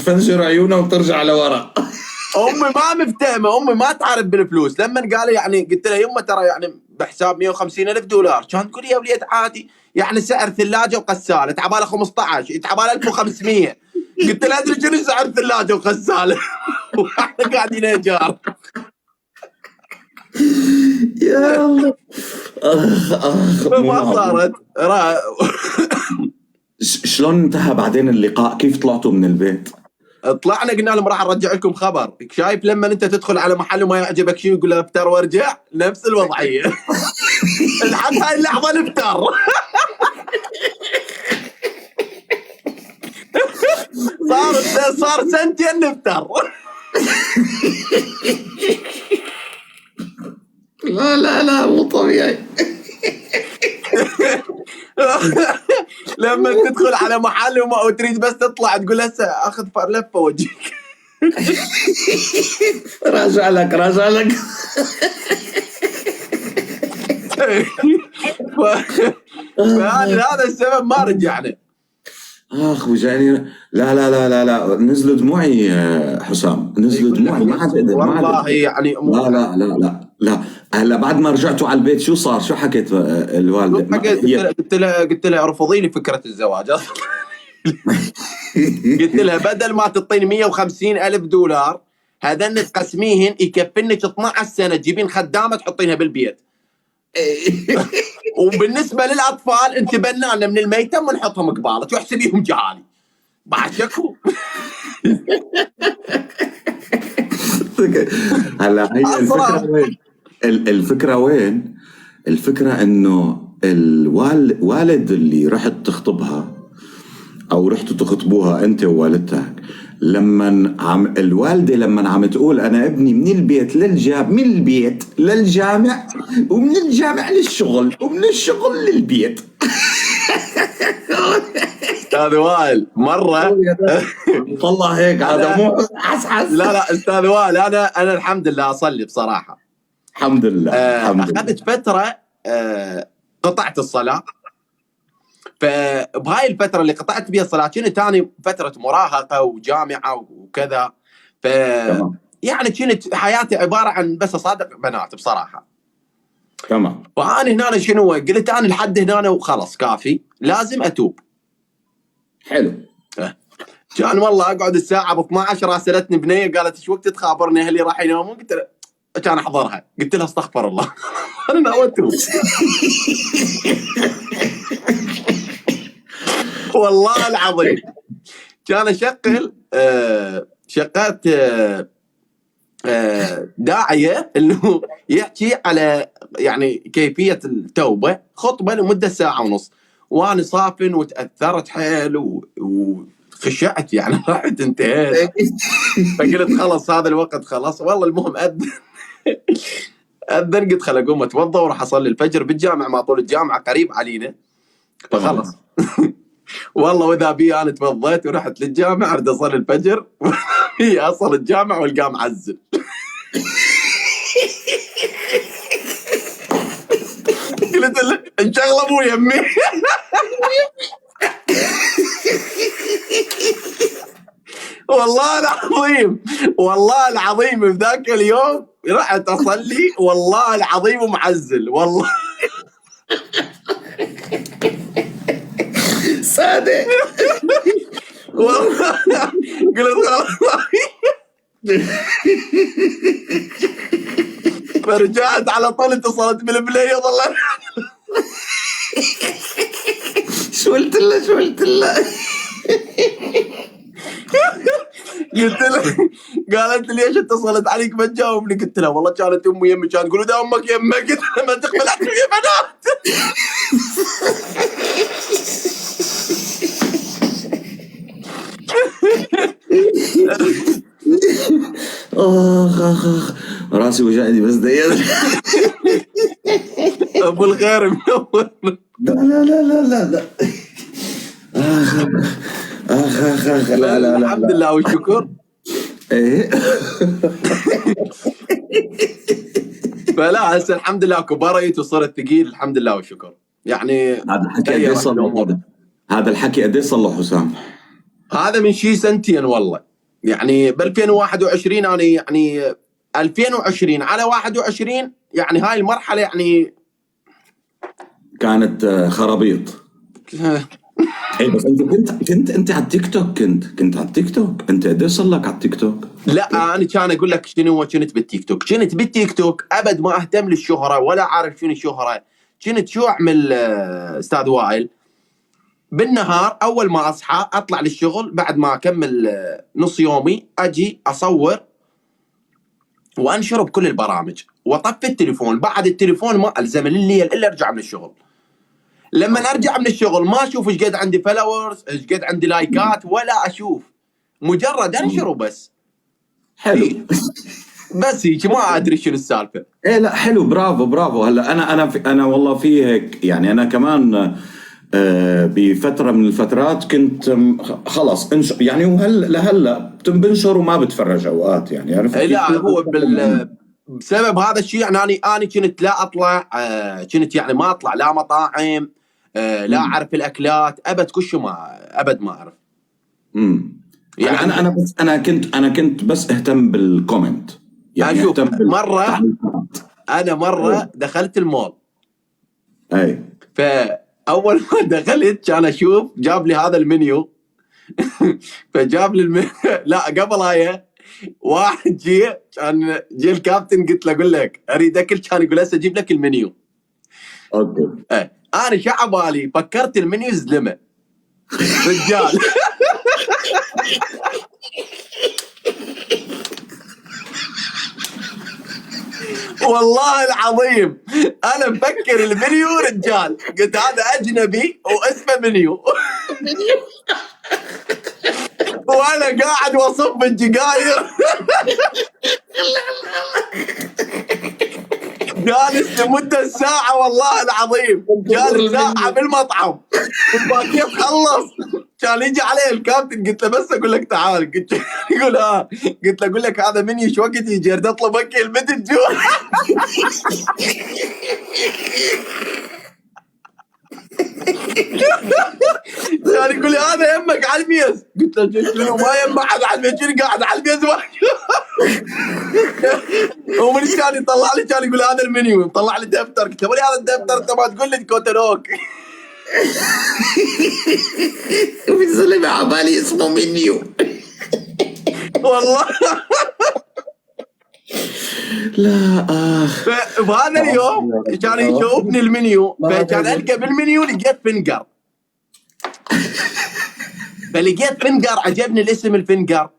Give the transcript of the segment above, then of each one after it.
تفنجر عيونها وترجع لورا. امي ما مفتهمه، امي ما تعرف بالفلوس. لما قال يعني قلت لها يمه ترى يعني بحساب 150,000 دولار، كانت تقول يا وليد عادي يعني سعر ثلاجه وغساله تعباله 15 تعباله 1500. قلت لها ادري شنو سعر ثلاجه وغساله واحنا قاعدين ايجار. يا الله. ما صارت. شلون انتهى بعدين اللقاء؟ كيف طلعتوا من البيت؟ طلعنا قلنا لهم راح نرجع لكم خبر. شايف لما انت تدخل على محل وما يعجبك شيء يقول له افتر وارجع، نفس الوضعيه. لحد هاي اللحظه نفتر. صار سنتين نفتر. لا مو طبيعي. لما تدخل على محل وتريد بس تطلع تقول هسه اخذ لفه وجهك. راجع لك. هذا السبب ما رجعنا. وجاني. لا نزلوا دموعي حسام، نزلوا دموعي. ما حد قدر والله يعني لا. هلا بعد ما رجعتوا على البيت شو صار؟ شو حكيت الوالده؟ قلت لها ارفضي لي فكره الزواج. قلت لها بدل ما تعطيني 150,000 دولار هذن تقسميهن يكفنك 12 سنه تجيبين خدامه تحطينها بالبيت. وبالنسبه للاطفال انت بنانا من الميتم ونحطهم قبالك واحسبيهم جهالي. بعد شكو. هلا هي الفكره وين؟ الفكره وين؟ الفكره انه الوالد اللي رحت تخطبها او رحتوا تخطبوها انت ووالدتك، الوالده لما عم تقول انا ابني من البيت من البيت للجامع، ومن الجامع للشغل، ومن الشغل للبيت. استاذ وائل مره والله هيك هذا مو حس. لا استاذ وائل انا الحمد لله اصلي بصراحه. الحمد لله. اخذت فتره قطعت الصلاه. فبهاي الفتره اللي قطعت بها الصلاه كنت ثاني فتره مراهقه وجامعه وكذا. يعني كنت حياتي عباره عن بس اصادق بنات بصراحه. تمام. فانا هنا شنو قلت؟ انا لحد هنا وخلص كافي، لازم اتوب. حلو. كان والله اقعد الساعه ب 12 راسلتني بنيه قالت ايش وقت تخابرني اهلي راح ينامون؟ قلت لها كان احضرها، قلت لها استغفر الله. انا ناوي اتوب. والله العظيم كان اشغل شغلت داعيه انه يحكي على يعني كيفيه التوبه، خطبه لمده ساعه ونص، وانا صافن وتاثرت حيل وخشعت يعني رحت انتهيت. فقلت خلص هذا الوقت خلاص. والله المهم اذن قلت خل اقوم اتوضا وراح اصلي الفجر بالجامع، ما طول الجامعه قريب علينا. فخلص. والله واذا بي انا توضيت ورحت للجامع اريد اصلي الفجر. هي اصل الجامع والقاه معزل. قلت له ان شاء الله مو يمي. والله العظيم بذاك اليوم رحت اصلي والله العظيم ومعزل والله. صادق. والله قلت خلاص. فرجعت على طول اتصلت بالبنيه والله. شو قلت له؟ قلت له قالت لي ليش اتصلت عليك ما تجاوبني؟ قلت لها والله كانت امي يمي، كانت تقول اذا امك يمك قلت لها ما تقبل احكي يا بنات. اخ راسي وجعني بس دقيقة. ابو الخير منور. لا اخ لا الحمد لله والشكر. ايه. فلا هسه الحمد لله كبرت وصرت ثقيل الحمد لله والشكر. يعني هذا الحكي قديش صار له؟ هذا الحكي قديش صار له حسام؟ هذا من شي سنتين والله. يعني ب 2021 انا يعني 2020 على 21 يعني هاي المرحله يعني كانت خرابيط. اي بس انت كنت على التيك توك، كنت على التيك توك. انت قديش صار لك على التيك توك؟ لا انا كان اقول لك شنو كنت بالتيك توك. كنت بالتيك توك ابد ما اهتم للشهره ولا عارف شنو الشهره. كنت شو اعمل استاذ وائل؟ بالنهار اول ما اصحى اطلع للشغل، بعد ما اكمل نص يومي اجي اصور وانشر بكل البرامج واطفي التليفون. بعد التليفون ما الزم الليل الا ارجع من الشغل. لما ارجع من الشغل ما اشوف ايش قد عندي فلورز، ايش قد عندي لايكات، ولا اشوف، مجرد انشر وبس. حلو. بس هيك ما ادري شنو السالفه. ايه لا حلو، برافو برافو. هلا انا والله في هيك يعني. انا كمان بفتره من الفترات كنت خلص يعني. لهلا بنشر وما بتفرج اوقات يعني، عرفت إيه كيف؟ لا هو بسبب هذا الشيء يعني انا كنت لا اطلع كنت يعني ما اطلع لا مطاعم لا اعرف الاكلات ابد، كل شيء ما ابد ما اعرف هلا يعني. انا كنت بس اهتم بالكومنت، يعني اشوف اهتم مره، بالتعليقات. انا مره دخلت المول، اي فاول ما دخلت كان اشوف جاب لي هذا المنيو. فجاب لي لا قبل هاي واحد كان الكابتن، قلت له اقول لك اريد اكل، كان يقول هسه اجيب لك المنيو. اوكي. انا شو عبالي فكرت المنيو زلمه رجال. والله العظيم انا مفكر المنيو رجال، قلت هذا اجنبي واسمه منيو. وانا قاعد واصب الجقاير. جالس لمده ساعه والله العظيم، جالس ساعه بالمطعم والباكيت خلص. كان يجي عليه الكابتن، قلت له بس اقول لك تعال، قلت يقول قلت له اقول لك هذا مني شو وقت يجي اريد اطلب اكل بدل جوع. كان يقول لي هذا يمك على الميز، قلت له شنو ما يم احد على الميز، شنو قاعد على الميز. ومن كان يطلع لي كان يقول هذا المنيو، طلع لي دفتر، قلت له ولي هذا الدفتر انت ما تقول لي كوتلوك. في زلمه عبالي اسمه منيو. والله. لا فهذا اليوم كان يشوفني المنيو، فكان القى بالمنيو لقيت فنجر. فلقيت فنجر عجبني الاسم الفنجر،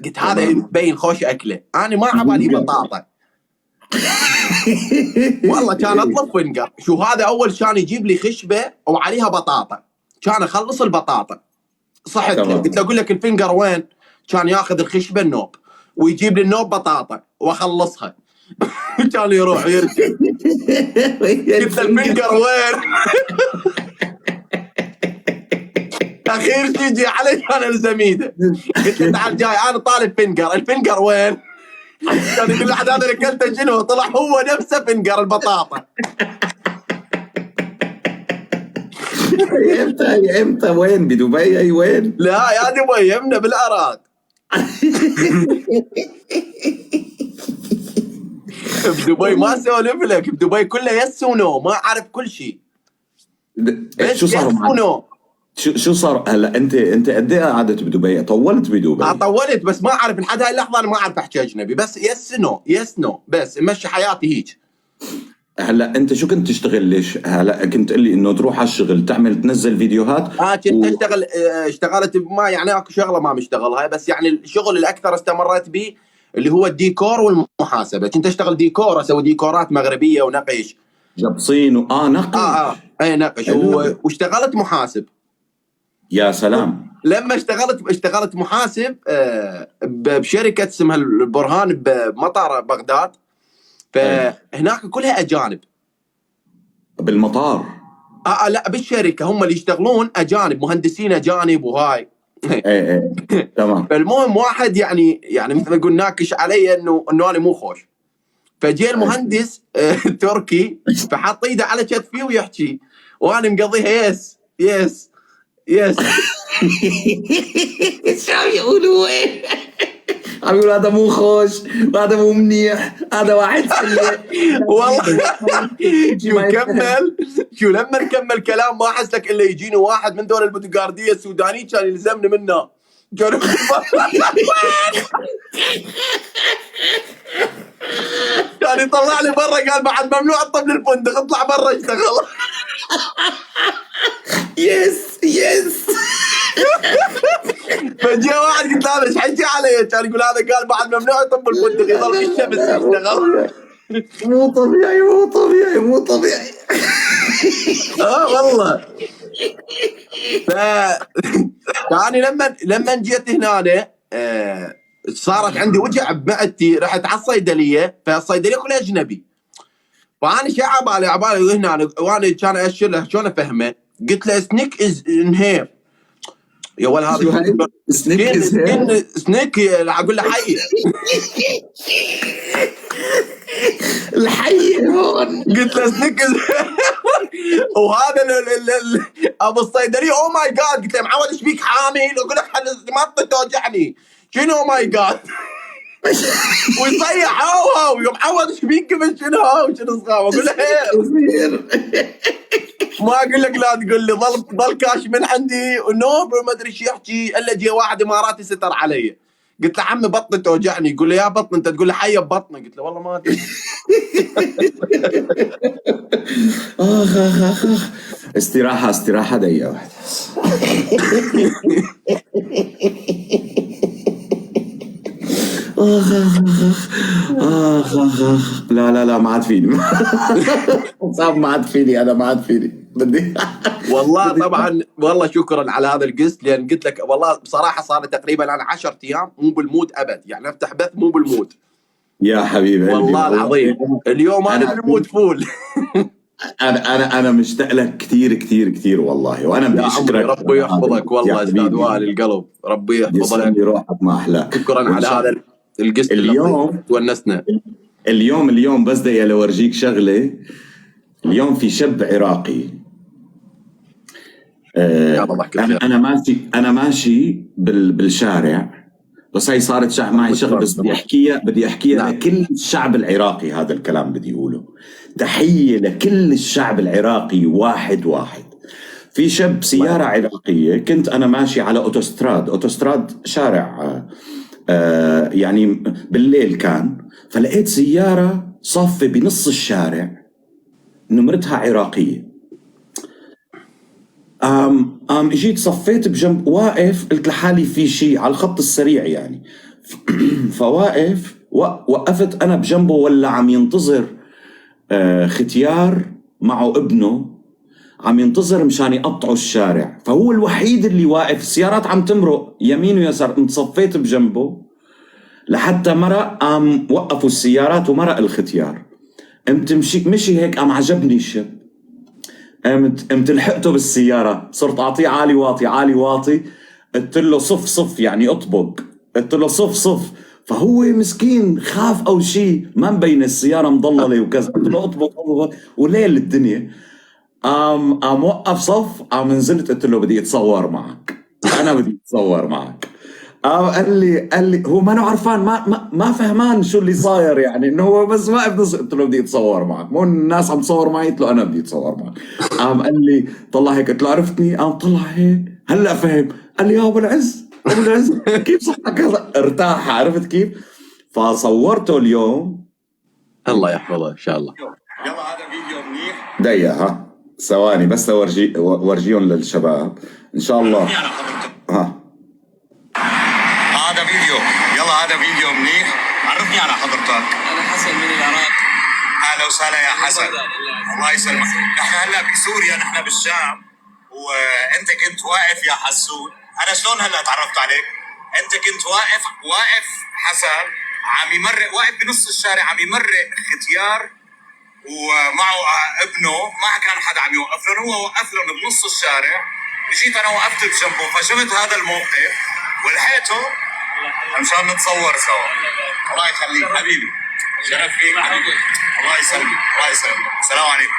قلت هذا يبين خوش اكله. انا ما عبالي بطاطا. والله كان اطلب فنجر. شو هذا اول كان يجيب لي خشبه وعليها بطاطا، كان اخلص البطاطا. صحت له قلت له اقول لك الفنجر وين؟ كان ياخذ الخشبه النوب ويجيب لي النوب بطاطا واخلصها. كان يروح يرجع. قلت له الفنجر وين؟ اخير شي يجي علي كان الزميده. قلت له تعال جاي انا طالب فنجر، الفنجر وين؟ كان يقول لي هذا اللي اكلته شنو؟ طلع هو نفسه فنجر البطاطا. امتى وين؟ بدبي؟ اي وين؟ لا يا دبي يمنا بالعراق. بدبي ما اسولف لك، بدبي كله يس ونو، ما اعرف كل شيء. شو صار معك؟ شو صار هلا؟ انت قد ايه قعدت بدبي؟ طولت بدبي؟ طولت بس ما اعرف لحد هاي اللحظه، انا ما اعرف احكي اجنبي، بس يس نو يس نو بس مشي حياتي هيك. هلا انت شو كنت تشتغل؟ ليش هلا كنت تقول لي انه تروح على الشغل تعمل تنزل فيديوهات؟ كنت اشتغل اشتغلت ما يعني اكو شغله ما مشتغلها، بس يعني الشغل الاكثر استمريت به اللي هو الديكور والمحاسبه. كنت اشتغل ديكور، اسوي ديكورات مغربيه ونقش جبصين نقش. اي نقش واشتغلت محاسب. يا سلام. لما اشتغلت محاسب بشركه اسمها البرهان بمطار بغداد. فهناك كلها اجانب. بالمطار؟ لا بالشركه هم اللي يشتغلون اجانب، مهندسين اجانب وهاي. ايه تمام. فالمهم واحد يعني مثل ما نقول ناكش علي انه انا مو خوش. فجاء المهندس تركي، فحط ايده على كتفي ويحكي، وانا مقضيها يس يس يس. شو يقولوا؟ عم يقول هذا مو خوش وهذا مو منيح، هذا واحد سيء. والله شو لما نكمل كلام ما احس لك الا يجيني واحد من دول البوتغارديه السودانيين كان يلزمني منه، كان كان يطلع لي برا، قال بعد ممنوع الطب للفندق، اطلع برا اشتغل. يس فجاء واحد قلت له هذا ايش حكي علي؟ كان يقول هذا قال بعد ممنوع الطب الفندق، يضل في الشمس يشتغل. مو طبيعي. والله. ف يعني لما جيت هنا صارت عندي وجع بمعدتي، رحت على الصيدليه، فالصيدليه كلها اجنبي، فانا شي عبالي هنا، وانا كان اشر له شلون افهمه، قلت له سنيك از انهير يا ولد، هذا سنيك اقول له حي الحي هون. قلت له سنيك وهذا ابو الصيدليه او ماي جاد، قلت له معود ايش بيك حامل؟ اقول لك ما توجعني، شنو او ماي جاد؟ ويصيح هاو يا معود ايش بيك قبل شنو هاو شنو صغار؟ اقول له ما اقول لك لا تقول لي ضل كاش من عندي ونوب ما ادري ايش يحكي، الا جي واحد اماراتي ستر علي، قلت له عمي بطني توجعني، يقول لي يا بطن انت تقول لي حيه ببطني، قلت له والله ما ادري. اخ استراحه دقيقه واحده. لا ما عاد فيني. صعب، ما عاد فيني، انا ما عاد فيني، بدي. والله طبعا والله شكرا على هذا القسط، لان قلت لك والله بصراحه صار تقريبا انا 10 ايام مو بالمود ابد، يعني افتح بث مو بالمود يا حبيبي والله العظيم. اليوم انا بالمود فول. انا مشتاق لك كثير والله، وانا بدي اشكرك. ربي يحفظك والله استاذ وائل القلب، ربي يحفظك، روحك ما احلاك. شكرا على هذا القسط اليوم ونسنا. اليوم بس بدي اورجيك شغله. اليوم في شاب عراقي، انا ماشي بالشارع، بس هي صارت معي شغله، بس بدي احكيها لكل الشعب العراقي. هذا الكلام بدي اقوله، تحيه لكل الشعب العراقي واحد. في شاب سياره عراقيه، كنت انا ماشي على اوتوستراد شارع، يعني بالليل كان، فلقيت سياره صافه بنص الشارع نمرتها عراقيه. اجيت صفيت بجنب، واقف، قلت لحالي في شيء على الخط السريع يعني. فواقف، وقفت انا بجنبه، ولا عم ينتظر ختيار معه ابنه، عم ينتظر مشان يقطعوا الشارع، فهو الوحيد اللي واقف، السيارات عم تمرق يمين ويسار، انتصفيت بجنبه لحتى مرق، قام وقفوا السيارات ومرق الختيار، قمت مشي هيك، قام عجبني الشاب، قمت لحقته بالسيارة، صرت أعطيه عالي واطي، قلت له صف يعني أطبق، قلت له صف، فهو مسكين خاف أو شيء، ما مبين السيارة مضللة وكذا، قلت له أطبق، وليل الدنيا، قام وقف صف، قام نزلت قلت له بدي أتصور معك، أنا بدي أتصور معك. قال لي هو ما عرفان، ما فهمان شو اللي صاير، يعني انه هو بس واقف. قلت له بدي اتصور معك، مو الناس عم تصور معي، قلت له انا بدي اتصور معك. قال لي طلع هيك، قلت له عرفتني؟ قام طلع هيك، هلا فهم، قال لي يا ابو العز كيف صحتك هذا؟ ارتاح، عرفت كيف؟ فصورته اليوم. الله يحفظه ان شاء الله. يلا هذا فيديو منيح، دقيقة ثواني بس ورجيهم للشباب ان شاء الله. هذا فيديو، يلا هذا فيديو منيح، عرفني على حضرتك. انا حسن من العراق. اهلا وسهلا يا حسن، الله يسلمك. نحن هلا بسوريا، نحن بالشام، وانت كنت واقف يا حسون. انا شلون هلا تعرفت عليك؟ انت كنت واقف حسن، عم يمرق، واقف بنص الشارع عم يمرق ختيار ومعه ابنه، ما كان حدا عم يوقف لهم، هو وقف لهم بنص الشارع. جيت انا وقفت بجنبه، فشفت هذا الموقف ولحقته مشان نتصور سوا. الله يخليك حبيبي، شرف فيك حبيبي، الله يسلمك. السلام عليكم.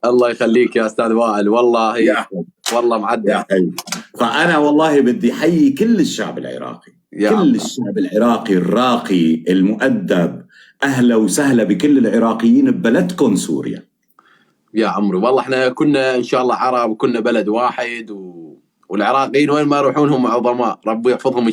الله يخليك يا استاذ وائل، والله والله معدل. فانا والله بدي حيي كل الشعب العراقي، يا كل عمرو الشعب العراقي الراقي المؤدب، أهلا وسهلا بكل العراقيين ببلدكم سوريا. يا عمرو والله احنا كنا ان شاء الله عرب وكنا بلد واحد والعراقيين وين ما يروحون هم عظماء، ربي يحفظهم.